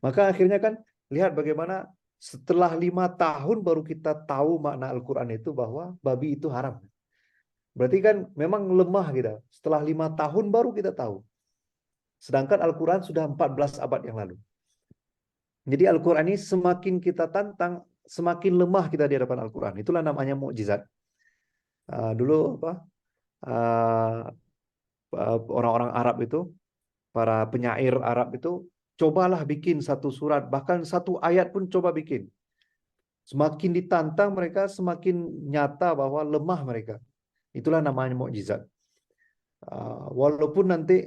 Maka akhirnya kan lihat bagaimana setelah 5 tahun baru kita tahu makna Al-Quran itu bahwa babi itu haram. Berarti kan memang lemah kita. Setelah 5 tahun baru kita tahu. Sedangkan Al-Quran sudah 14 abad yang lalu. Jadi Al-Quran ini semakin kita tantang, semakin lemah kita di hadapan Al-Quran. Itulah namanya mukjizat. Dulu apa? Orang-orang Arab itu, para penyair Arab itu, cobalah bikin satu surat, bahkan satu ayat pun coba bikin. Semakin ditantang mereka, semakin nyata bahwa lemah mereka. Itulah namanya mukjizat. Walaupun nanti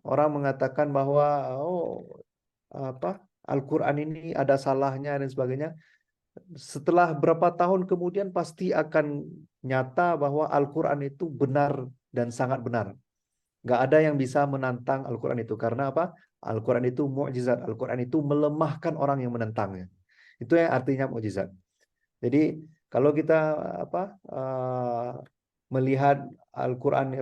orang mengatakan bahwa Al-Quran ini ada salahnya dan sebagainya. Setelah berapa tahun kemudian pasti akan nyata bahwa Al-Quran itu benar dan sangat benar. Nggak ada yang bisa menantang Al-Quran itu. Karena apa? Al-Quran itu mukjizat. Al-Quran itu melemahkan orang yang menentangnya. Itu yang artinya mukjizat. Jadi kalau kita melihat Al-Quran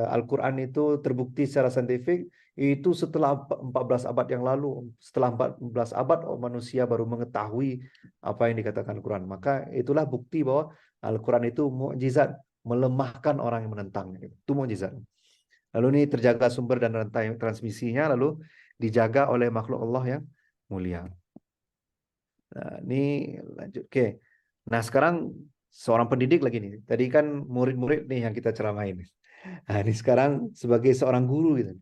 Al-Quran itu terbukti secara saintifik itu setelah 14 abad yang lalu. Setelah 14 abad manusia baru mengetahui apa yang dikatakan Al-Quran. Maka itulah bukti bahwa Al-Quran itu mukjizat, melemahkan orang yang menentangnya. Itu mukjizat. Lalu ini terjaga sumber dan rantai transmisinya, lalu dijaga oleh makhluk Allah yang mulia. Nah, ini lanjut. Oke. Nah, sekarang seorang pendidik lagi nih. Tadi kan murid-murid nih yang kita ceramain. Nah, ini sekarang sebagai seorang guru gitu.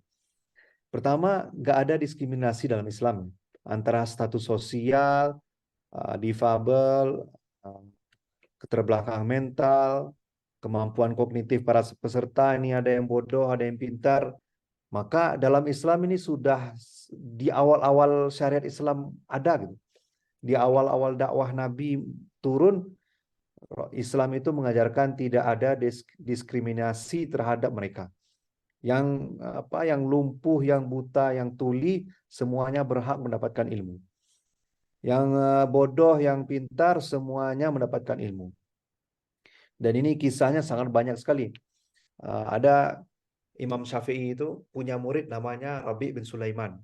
Pertama, nggak ada diskriminasi dalam Islam antara status sosial, difabel, keterbelakangan mental, kemampuan kognitif para peserta, ini ada yang bodoh, ada yang pintar. Maka dalam Islam ini sudah di awal-awal syariat Islam ada gitu. Di awal-awal dakwah Nabi turun, Islam itu mengajarkan tidak ada diskriminasi terhadap mereka. Yang lumpuh, yang buta, yang tuli, semuanya berhak mendapatkan ilmu. Yang bodoh, yang pintar, semuanya mendapatkan ilmu. Dan ini kisahnya sangat banyak sekali. Ada Imam Syafi'i itu punya murid namanya Rabi' bin Sulaiman.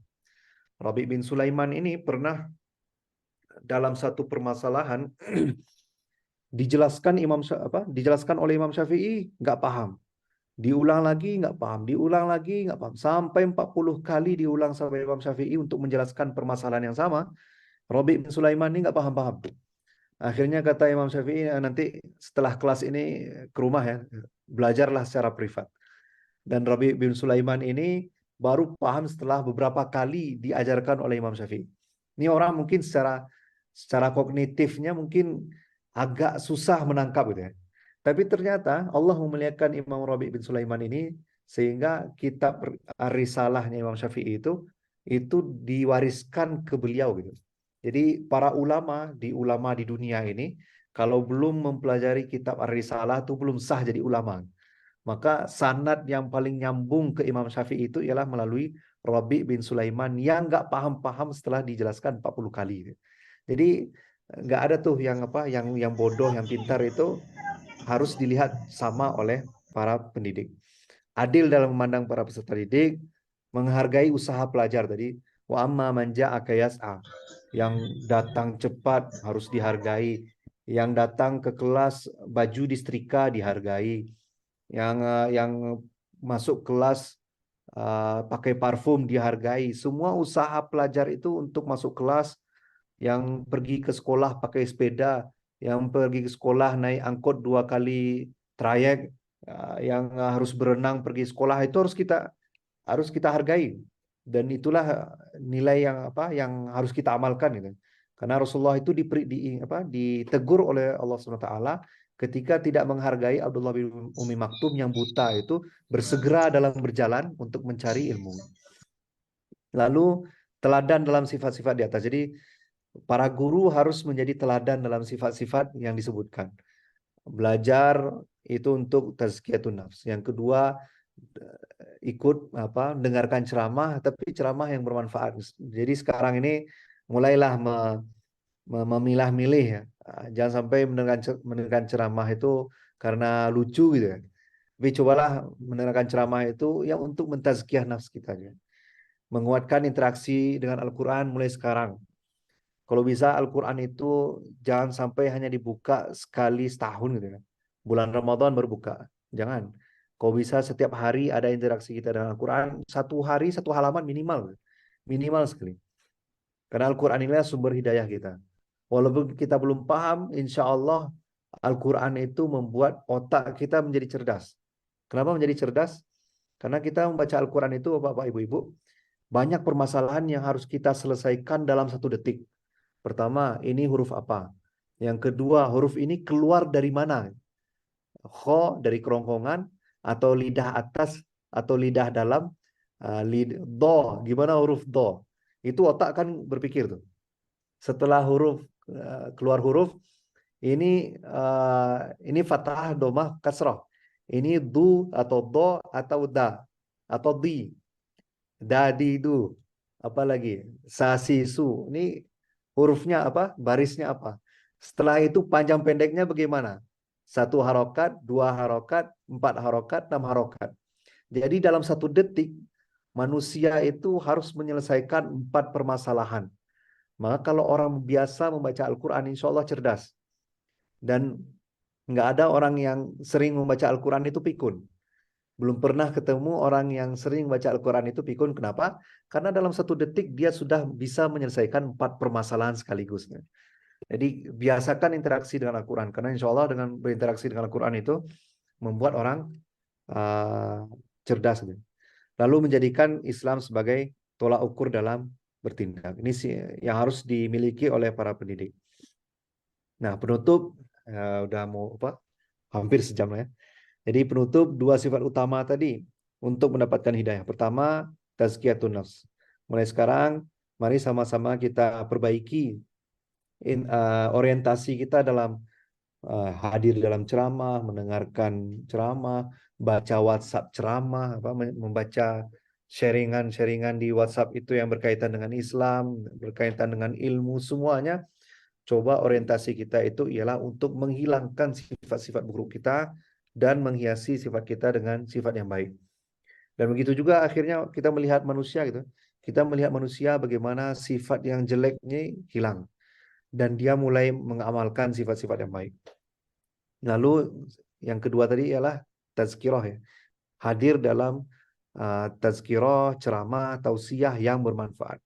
Rabi' bin Sulaiman ini pernah dalam satu permasalahan dijelaskan oleh Imam Syafi'i nggak paham. Diulang lagi nggak paham, diulang lagi nggak paham. Sampai 40 kali diulang sampai Imam Syafi'i untuk menjelaskan permasalahan yang sama. Rabi' bin Sulaiman ini nggak paham-paham. Akhirnya kata Imam Syafi'i, nanti setelah kelas ini ke rumah ya, belajarlah secara privat. Dan Rabi' bin Sulaiman ini baru paham setelah beberapa kali diajarkan oleh Imam Syafi'i. Ini orang mungkin secara kognitifnya mungkin agak susah menangkap gitu ya. Tapi ternyata Allah memuliakan Imam Rabi' bin Sulaiman ini sehingga kitab risalahnya Imam Syafi'i itu diwariskan ke beliau gitu. Jadi para ulama di dunia ini kalau belum mempelajari kitab Ar-Risalah itu belum sah jadi ulama. Maka sanad yang paling nyambung ke Imam Syafi'i itu ialah melalui Rabi' bin Sulaiman yang nggak paham-paham setelah dijelaskan 40 kali. Jadi nggak ada tuh yang apa yang bodoh, yang pintar itu harus dilihat sama oleh para pendidik. Adil dalam memandang para peserta didik, menghargai usaha pelajar tadi. Wa amma man ja'aka yas'a. Yang datang cepat harus dihargai. Yang datang ke kelas baju disetrika dihargai. Yang masuk kelas pakai parfum dihargai. Semua usaha pelajar itu untuk masuk kelas, yang pergi ke sekolah pakai sepeda, yang pergi ke sekolah naik angkot 2 kali trayek, yang harus berenang pergi sekolah itu harus kita hargai. Dan itulah nilai yang harus kita amalkan gitu. Karena Rasulullah itu ditegur oleh Allah SWT ketika tidak menghargai Abdullah bin Umi Maktum yang buta itu bersegera dalam berjalan untuk mencari ilmu. Lalu teladan dalam sifat-sifat di atas. Jadi para guru harus menjadi teladan dalam sifat-sifat yang disebutkan. Belajar itu untuk tazkiyatun nafs. Yang kedua, ikut dengarkan ceramah, tapi ceramah yang bermanfaat. Jadi sekarang ini mulailah memilah-milih ya. Jangan sampai mendengarkan ceramah itu karena lucu gitu ya. Tapi cobalah mendengarkan ceramah itu yang untuk mentazkiyah nafs kita aja. Menguatkan interaksi dengan Al-Quran mulai sekarang. Kalau bisa Al-Quran itu jangan sampai hanya dibuka sekali setahun gitu kan. Bulan Ramadan baru buka. Jangan. Kalau bisa setiap hari ada interaksi kita dengan Al-Quran, satu hari satu halaman minimal. Minimal sekali. Karena Al-Quran inilah sumber hidayah kita. Walaupun kita belum paham, insya Allah Al-Quran itu membuat otak kita menjadi cerdas. Kenapa menjadi cerdas? Karena kita membaca Al-Quran itu, Bapak, Ibu-Ibu, banyak permasalahan yang harus kita selesaikan dalam 1 detik. Pertama, ini huruf apa? Yang kedua, huruf ini keluar dari mana? Kho dari kerongkongan, atau lidah atas, atau lidah dalam, do, gimana huruf do? Itu otak kan berpikir tuh. Setelah keluar huruf, ini fathah, domah, kasroh. Ini du atau do atau da atau di. Dadi du. Apalagi? Sasisu. Ini hurufnya apa? Barisnya apa? Setelah itu panjang pendeknya bagaimana? 1 harokat, 2 harokat, 4 harokat, 6 harokat. Jadi dalam 1 detik, manusia itu harus menyelesaikan 4 permasalahan. Maka kalau orang biasa membaca Al-Quran, insya Allah cerdas. Dan nggak ada orang yang sering membaca Al-Quran itu pikun. Belum pernah ketemu orang yang sering baca Al-Quran itu pikun. Kenapa? Karena dalam 1 detik dia sudah bisa menyelesaikan 4 permasalahan sekaligus. Jadi biasakan interaksi dengan Al-Quran. Karena insya Allah dengan berinteraksi dengan Al-Quran itu membuat orang cerdas. Lalu menjadikan Islam sebagai tolak ukur dalam bertindak. Ini sih yang harus dimiliki oleh para pendidik. Nah, penutup udah mau hampir sejam ya. Jadi penutup 2 sifat utama tadi untuk mendapatkan hidayah. Pertama, tazkiyatun nafs. Mulai sekarang, mari sama-sama kita perbaiki orientasi kita dalam hadir dalam ceramah, mendengarkan ceramah, baca WhatsApp ceramah, membaca sharingan-sharingan di WhatsApp itu yang berkaitan dengan Islam, berkaitan dengan ilmu, semuanya. Coba orientasi kita itu ialah untuk menghilangkan sifat-sifat buruk kita dan menghiasi sifat kita dengan sifat yang baik. Dan begitu juga akhirnya kita melihat manusia gitu. Kita melihat manusia bagaimana sifat yang jeleknya hilang. Dan dia mulai mengamalkan sifat-sifat yang baik. Lalu yang kedua tadi ialah tazkirah ya. hadir dalam tazkirah, ceramah, tausiah yang bermanfaat.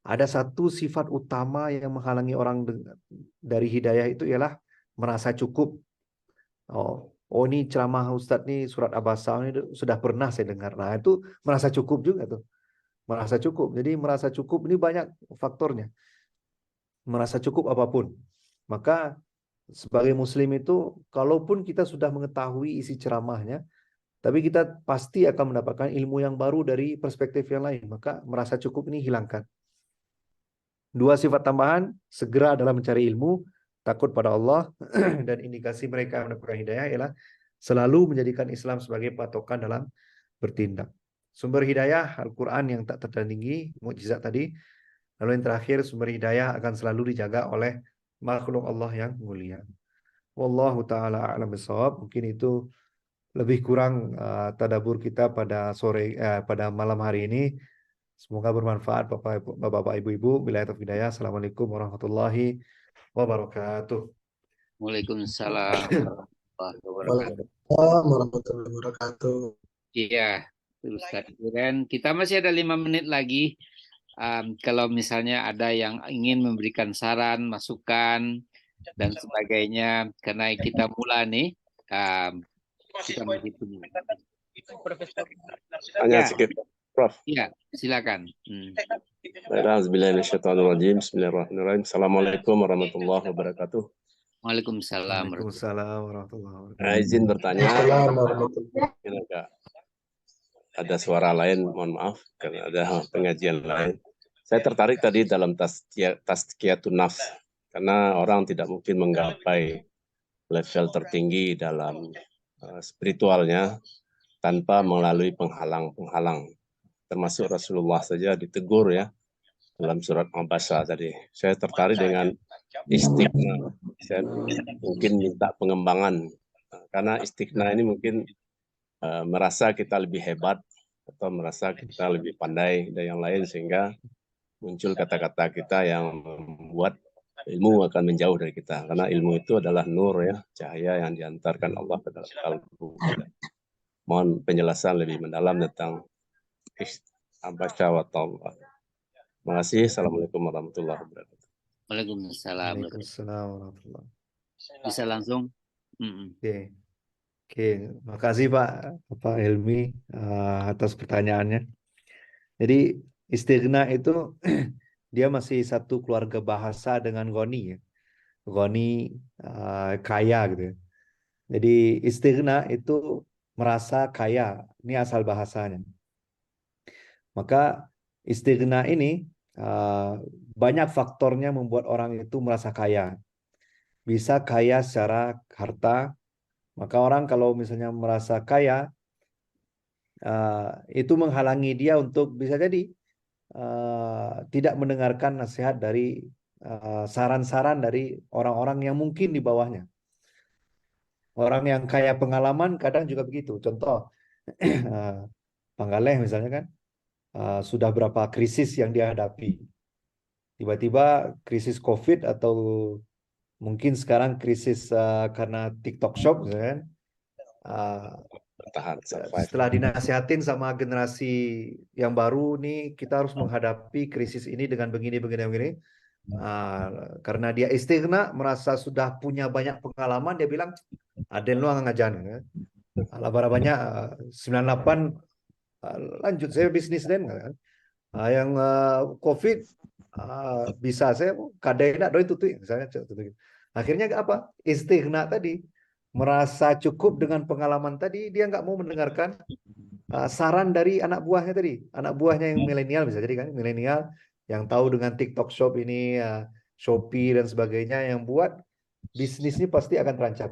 Ada satu sifat utama yang menghalangi orang dari hidayah itu ialah merasa cukup. Oh ini ceramah Ustadz nih surat Abasa ini sudah pernah saya dengar. Nah itu merasa cukup juga tuh. Merasa cukup. Jadi merasa cukup ini banyak faktornya. Merasa cukup apapun. Maka sebagai muslim itu kalaupun kita sudah mengetahui isi ceramahnya, tapi kita pasti akan mendapatkan ilmu yang baru dari perspektif yang lain. Maka merasa cukup ini hilangkan. Dua sifat tambahan, segera dalam mencari ilmu, takut pada Allah, dan indikasi mereka mendapatkan hidayah ialah selalu menjadikan Islam sebagai patokan dalam bertindak. Sumber hidayah Al-Quran yang tak tertandingi, mukjizat tadi. Lalu yang terakhir, sumber hidayah akan selalu dijaga oleh makhluk Allah yang mulia. Wallahu ta'ala a'lam bishawab. Mungkin itu lebih kurang tadabur kita pada malam hari ini. Semoga bermanfaat Bapak Ibu-ibu. Billahi taufiq hidayah. Assalamualaikum warahmatullahi wabarakatuh. Waalaikumsalam warahmatullahi wabarakatuh. Waalaikumsalam warahmatullahi wabarakatuh. Iya, Ustaz Iren. Kita masih ada 5 menit lagi. Kalau misalnya ada yang ingin memberikan saran, masukan, dan sebagainya, karena kita mulai nih, kita masih punya. Hanya sedikit, Prof. Iya, silakan. Bismillahirrahmanirrahim. Assalamualaikum warahmatullahi wabarakatuh. Waalaikumsalam. Waalaikumsalam warahmatullahi wabarakatuh. Izin bertanya, Waalaikumsalam warahmatullahi ini ada suara lain, mohon maaf, karena ada pengajian lain. Saya tertarik tadi dalam tazkiyatun nafs, karena orang tidak mungkin menggapai level tertinggi dalam spiritualnya tanpa melalui penghalang-penghalang. Termasuk Rasulullah saja ditegur ya dalam surat Abasa tadi. Saya tertarik dengan istighna. Saya mungkin minta pengembangan karena istighna ini mungkin merasa kita lebih hebat atau merasa kita lebih pandai dan yang lain sehingga muncul kata-kata kita yang membuat ilmu akan menjauh dari kita karena ilmu itu adalah nur ya, cahaya yang diantarkan Allah ke dalam kalbu. Mohon penjelasan lebih mendalam tentang Abasa wa Tauba. Terima kasih. Assalamualaikum warahmatullahi wabarakatuh. Waalaikumsalam. Waalaikumsalam warahmatullahi wabarakatuh. Bisa langsung? Oke, makasih Pak Helmi atas pertanyaannya. Jadi istighna itu dia masih satu keluarga bahasa dengan goni ya. Goni kaya gitu ya. Jadi istighna itu merasa kaya. Ini asal bahasanya. Maka istighna ini banyak faktornya membuat orang itu merasa kaya. Bisa kaya secara harta. Maka orang kalau misalnya merasa kaya, itu menghalangi dia untuk bisa jadi tidak mendengarkan nasihat dari saran-saran dari orang-orang yang mungkin di bawahnya. Orang yang kaya pengalaman kadang juga begitu. Contoh, Panggaleh misalnya kan, sudah berapa krisis yang dia hadapi. Tiba-tiba krisis COVID atau mungkin sekarang krisis karena TikTok Shop, kan? Setelah dinasihatin sama generasi yang baru nih, kita harus menghadapi krisis ini dengan begini. Karena dia istighna, merasa sudah punya banyak pengalaman, dia bilang, Aden lu ngajan. Kan? Banyak 98 lanjut saya bisnis den kan. Yang COVID bisa saya kadena doi tutui misalnya. Akhirnya apa? Istighna tadi merasa cukup dengan pengalaman tadi, dia nggak mau mendengarkan saran dari anak buahnya tadi. Anak buahnya yang milenial bisa jadi kan, milenial yang tahu dengan TikTok Shop ini, Shopee dan sebagainya yang buat bisnisnya pasti akan terancam.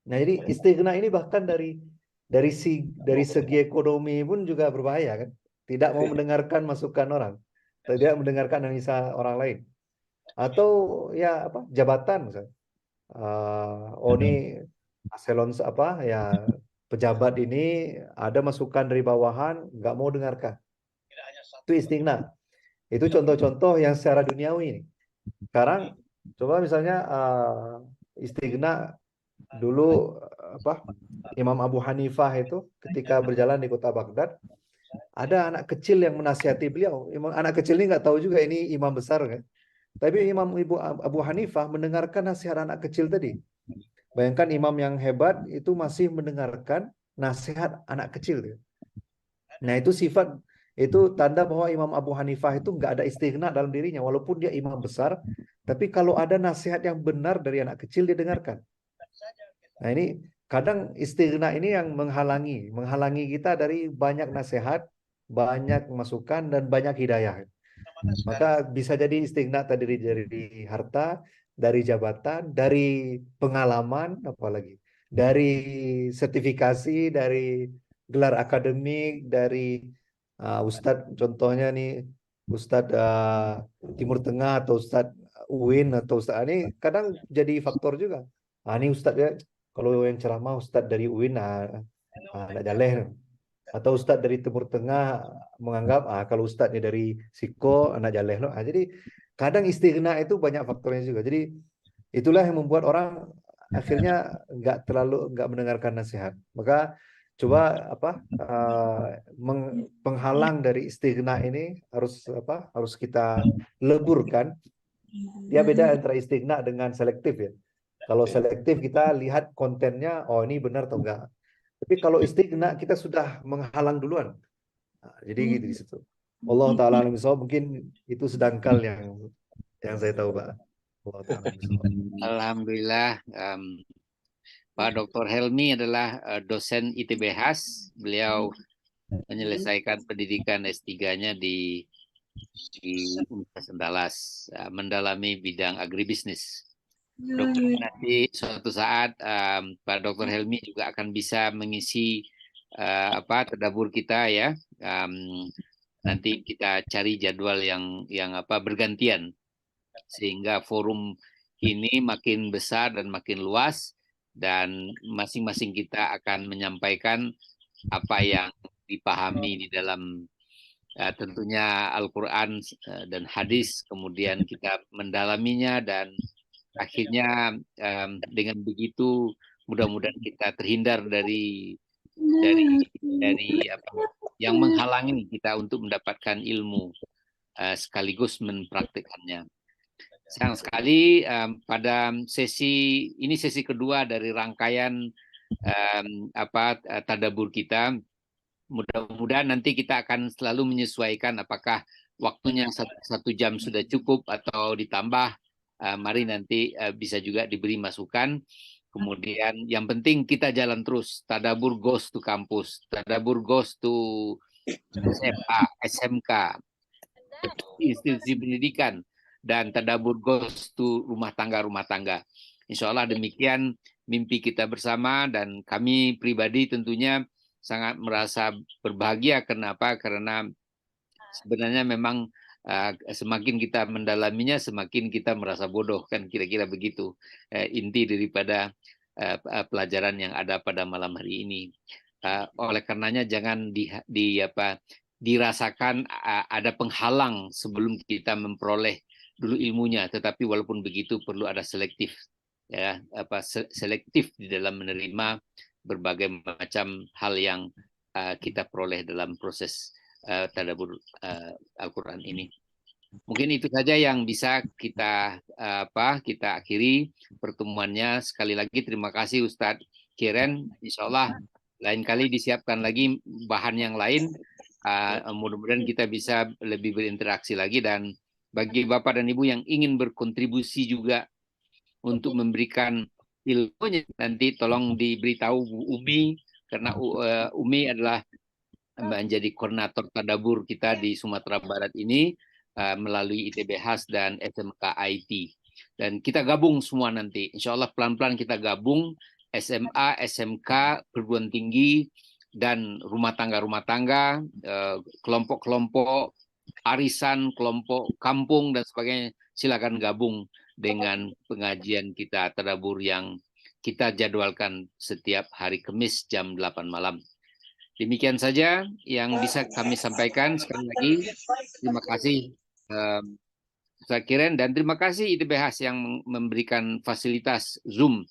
Nah, jadi istighna ini bahkan dari segi ekonomi pun juga berbahaya kan. Tidak mau mendengarkan masukan orang, tidak mendengarkan analisa orang lain. Atau ya apa jabatan misalnya. Ini eselon apa ya pejabat ini ada masukan dari bawahan nggak mau dengarkan. Itu istighna. Itu contoh-contoh yang secara duniawi ini. Sekarang coba misalnya istighna dulu Imam Abu Hanifah itu ketika berjalan di kota Baghdad, ada anak kecil yang menasihati beliau. Anak kecil ini nggak tahu juga ini imam besar kan. Tapi Abu Hanifah mendengarkan nasihat anak kecil tadi. Bayangkan imam yang hebat itu masih mendengarkan nasihat anak kecil. Nah itu tanda bahwa Imam Abu Hanifah itu nggak ada istighna dalam dirinya. Walaupun dia imam besar, tapi kalau ada nasihat yang benar dari anak kecil dia dengarkan. Nah ini kadang istighna ini yang menghalangi kita dari banyak nasihat, banyak masukan dan banyak hidayah. Maka bisa jadi istighna tadi dari harta, dari jabatan, dari pengalaman, apalagi dari sertifikasi, dari gelar akademik, dari Ustadz, contohnya nih Ustadz Timur Tengah atau Ustadz UIN atau Ustadz ini kadang jadi faktor juga. Ini Ustadz ya, kalau yang ceramah Ustadz dari UIN, ada jaleh. Atau Ustadz dari Timur Tengah menganggap kalau Ustadznya dari Siko anak jaleh loh. Jadi kadang istighna itu banyak faktornya juga. Jadi itulah yang membuat orang akhirnya nggak mendengarkan nasihat. Maka coba penghalang dari istighna ini harus kita leburkan. Dia beda antara istighna dengan selektif ya. Kalau selektif kita lihat kontennya, oh ini benar atau enggak. Tapi kalau istighna kita sudah menghalang duluan. Nah, jadi gitu di situ. Allah taala alam bisawab, mungkin itu sedangkal yang saya tahu, Pak. Allah taala alam bisawab. Alhamdulillah, Pak Dr. Helmi adalah dosen ITBHAS. Beliau menyelesaikan pendidikan S3-nya di Universitas Andalas, mendalami bidang agribisnis. Nanti suatu saat Pak Dr. Helmi juga akan bisa mengisi tadabur kita ya. Nanti kita cari jadwal yang bergantian sehingga forum ini makin besar dan makin luas, dan masing-masing kita akan menyampaikan apa yang dipahami di dalam tentunya Al-Quran dan hadis, kemudian kita mendalaminya, dan akhirnya dengan begitu mudah-mudahan kita terhindar dari yang menghalangi kita untuk mendapatkan ilmu sekaligus mempraktikkannya. Sayang sekali pada sesi kedua dari rangkaian tadabur kita. Mudah-mudahan nanti kita akan selalu menyesuaikan apakah waktunya 1 jam sudah cukup atau ditambah. Mari nanti bisa juga diberi masukan. Kemudian yang penting kita jalan terus. Tadabur goes to kampus, tadabur goes to SMA, SMK, institusi pendidikan, dan tadabur goes to rumah tangga. Insya Allah demikian mimpi kita bersama, dan kami pribadi tentunya sangat merasa berbahagia. Kenapa? Karena sebenarnya memang semakin kita mendalaminya, semakin kita merasa bodoh, kan kira-kira begitu inti daripada pelajaran yang ada pada malam hari ini. Oleh karenanya jangan dirasakan ada penghalang sebelum kita memperoleh dulu ilmunya, tetapi walaupun begitu perlu ada selektif di dalam menerima berbagai macam hal yang kita peroleh dalam proses tadabur Al-Quran ini. Mungkin itu saja yang bisa kita akhiri pertemuannya. Sekali lagi terima kasih Ustadz Kiren. Insya Allah lain kali disiapkan lagi bahan yang lain. Mudah-mudahan kita bisa lebih berinteraksi lagi, dan bagi Bapak dan Ibu yang ingin berkontribusi juga untuk memberikan ilmunya, nanti tolong diberitahu Bu Umi, karena Umi adalah menjadi koordinator tadabur kita di Sumatera Barat ini melalui ITBHAS dan SMK IT. Dan kita gabung semua nanti. Insya Allah pelan-pelan kita gabung SMA, SMK, perguruan tinggi, dan rumah tangga, kelompok-kelompok arisan, kelompok kampung, dan sebagainya. Silakan gabung dengan pengajian kita tadabur yang kita jadwalkan setiap hari Kamis jam 8 malam. Demikian saja yang bisa kami sampaikan. Sekali lagi terima kasih Ustaz Kiren, dan terima kasih ITBHAS yang memberikan fasilitas Zoom